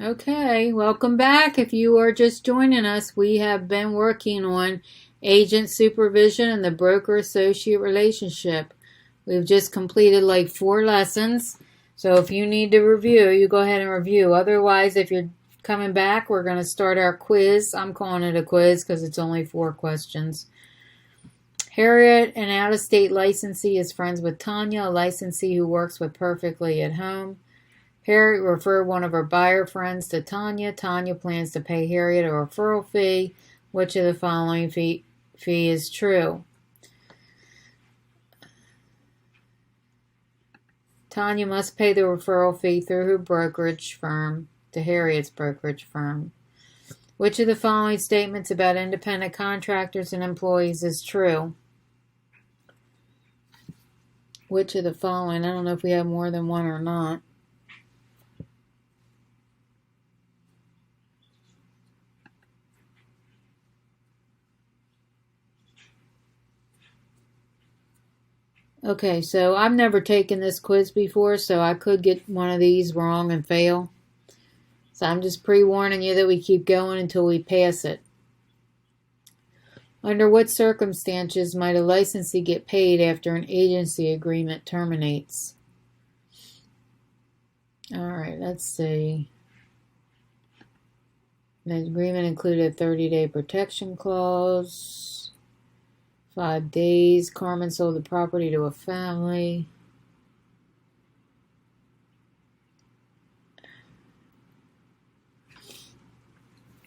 Okay, welcome back. If you are just joining us, we have been working on agent supervision and the broker-associate relationship. We've just completed like 4 lessons. So if you need to review, you go ahead and review. Otherwise, if you're coming back, we're going to start our quiz. I'm calling it a quiz because it's only 4 questions. Harriet, an out-of-state licensee, is friends with Tanya, a licensee who works with Perfectly at Home. Harriet referred one of her buyer friends to Tanya. Tanya plans to pay Harriet a referral fee. Which of the following fee is true? Tanya must pay the referral fee through her brokerage firm to Harriet's brokerage firm. Which of the following statements about independent contractors and employees is true? Which of the following? I don't know if we have more than one or not. Okay, so I've never taken this quiz before, so I could get one of these wrong and fail. So I'm just pre-warning you that we keep going until we pass it. Under what circumstances might a licensee get paid after an agency agreement terminates? All right, let's see. The agreement included a 30-day protection clause. 5 days. Carmen sold the property to a family.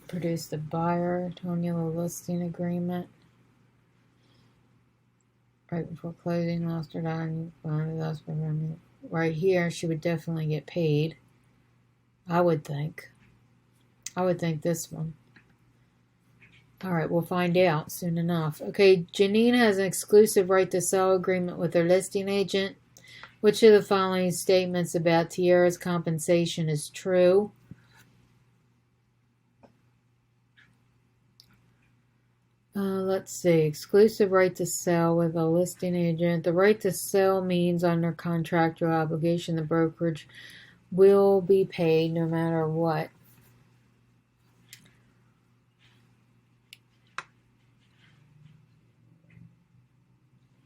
Produced the buyer. Tonya, the listing agreement. Right before closing, lost her dime. Right here, she would definitely get paid. I would think. I would think this one. All right, we'll find out soon enough. Okay, Janine has an exclusive right to sell agreement with her listing agent. Which of the following statements about Tiara's compensation is true? Let's see. Exclusive right to sell with a listing agent. The right to sell means under contractual obligation, the brokerage will be paid no matter what.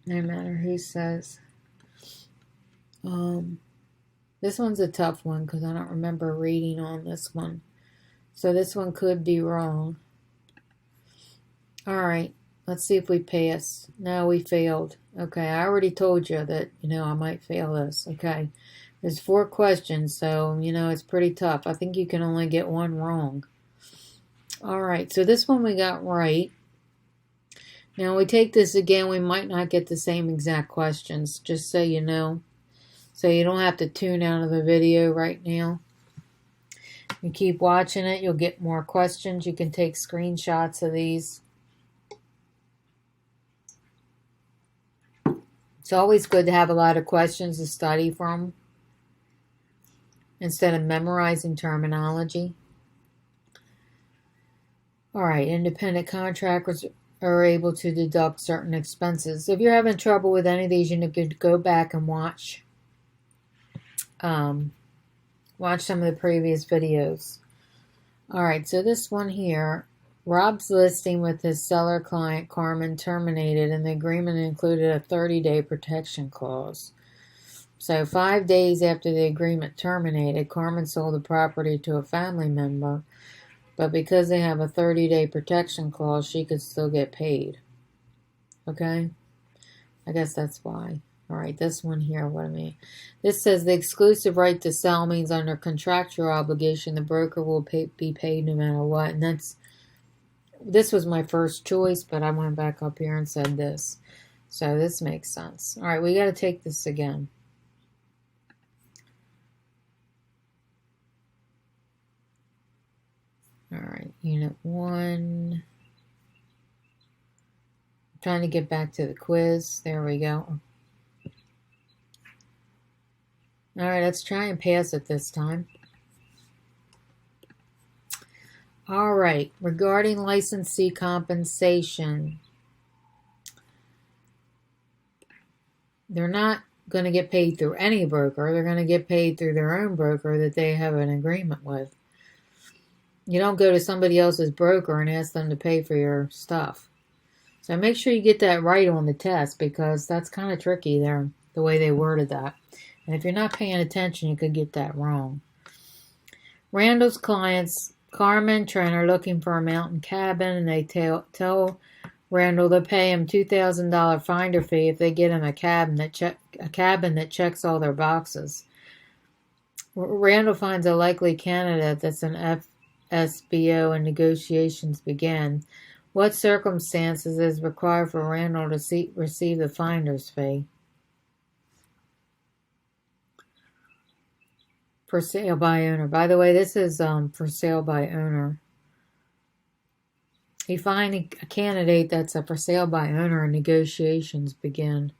No matter who says. This one's a tough one because I don't remember reading on this one. So this one could be wrong. All right, let's see if we pass. No, we failed. Okay, I already told you that, I might fail this. Okay, there's 4 questions, so, it's pretty tough. I think you can only get one wrong. All right, so this one we got right. Now, we take this again, we might not get the same exact questions, just so you know. So you don't have to tune out of the video right now. You keep watching it, you'll get more questions. You can take screenshots of these. It's always good to have a lot of questions to study from instead of memorizing terminology. All right, independent contractors are able to deduct certain expenses. If you're having trouble with any of these, you need to go back and watch some of the previous videos. All right, so this one here, Rob's listing with his seller client Carmen terminated, and the agreement included a 30-day protection clause. So 5 days after the agreement terminated, Carmen sold the property to a family member, but because they have a 30-day protection clause, she could still get paid. Okay? I guess that's why. All right, this one here, what I mean. This says the exclusive right to sell means under contractual obligation, the broker will be paid no matter what. And this was my first choice, but I went back up here and said this. So this makes sense. All right, we got to take this again. All right, Unit 1. I'm trying to get back to the quiz. There we go. All right, let's try and pass it this time. All right, regarding licensee compensation, they're not going to get paid through any broker. They're going to get paid through their own broker that they have an agreement with. You don't go to somebody else's broker and ask them to pay for your stuff. So make sure you get that right on the test, because that's kind of tricky there, the way they worded that. And if you're not paying attention, you could get that wrong. Randall's clients, Carmen and Trent, are looking for a mountain cabin, and they tell Randall to pay him $2,000 finder fee if they get him a cabin that checks all their boxes. Randall finds a likely candidate that's an FSBO and negotiations begin. What circumstances is required for Randall to receive the finder's fee? For sale by owner. By the way, this is for sale by owner. You find a candidate that's a for sale by owner and negotiations begin.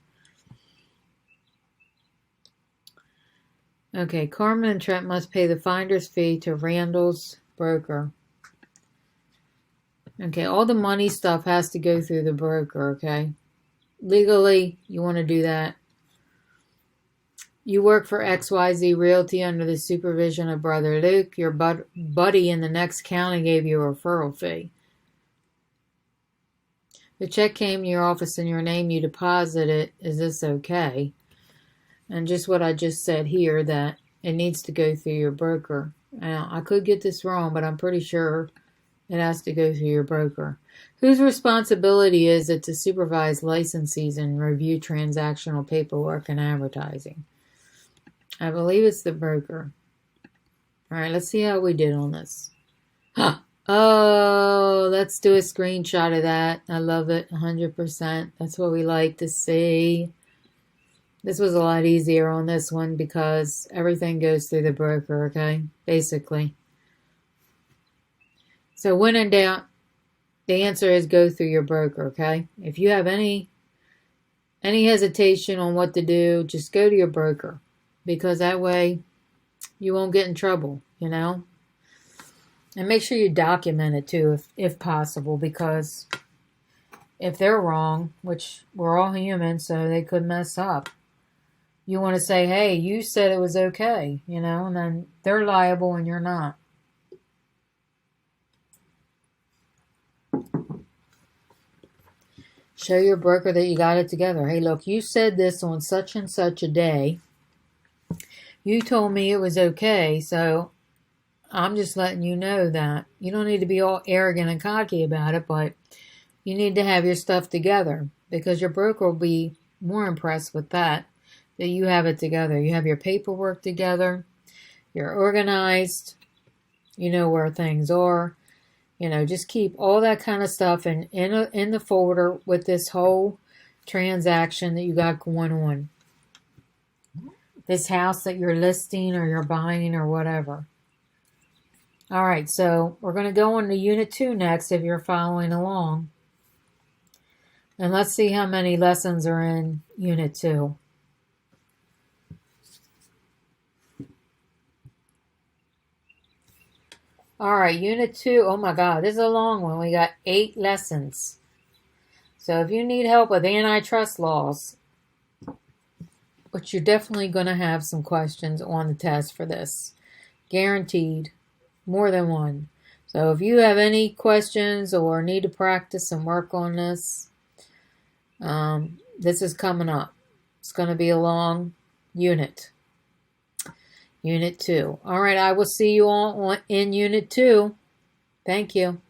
Okay, Carmen and Trent must pay the finder's fee to Randall's broker. Okay, all the money stuff has to go through the broker, okay? Legally, you want to do that. You work for XYZ Realty under the supervision of Brother Luke. Your buddy in the next county gave you a referral fee. The check came to your office in your name. You deposit it. Is this okay? And just what I just said here, that it needs to go through your broker. Now, I could get this wrong, but I'm pretty sure it has to go through your broker. Whose responsibility is it to supervise licensees and review transactional paperwork and advertising? I believe it's the broker. All right, let's see how we did on this. Oh, let's do a screenshot of that. I love it, 100%. That's what we like to see. This was a lot easier on this one because everything goes through the broker, okay? Basically. So when in doubt, the answer is go through your broker, okay? If you have any hesitation on what to do, just go to your broker, because that way you won't get in trouble, you know? And make sure you document it too, if possible, because if they're wrong, which we're all human, so they could mess up, you want to say, hey, you said it was okay, you know, and then they're liable and you're not. Show your broker that you got it together. Hey, look, you said this on such and such a day. You told me it was okay, so I'm just letting you know that. You don't need to be all arrogant and cocky about it, but you need to have your stuff together, because your broker will be more impressed with that you have it together. You have your paperwork together. You're organized. You know where things are. You know, just keep all that kind of stuff in the folder with this whole transaction that you got going on. This house that you're listing or you're buying or whatever. All right, so we're going to go on to Unit 2 next if you're following along. And let's see how many lessons are in Unit 2. All right, Unit 2. Oh my God, this is a long one. We got 8 lessons. So if you need help with antitrust laws, which you're definitely going to have some questions on the test for this. Guaranteed. More than one. So if you have any questions or need to practice and work on this, this is coming up. It's going to be a long unit. Unit 2. All right, I will see you all in Unit 2. Thank you.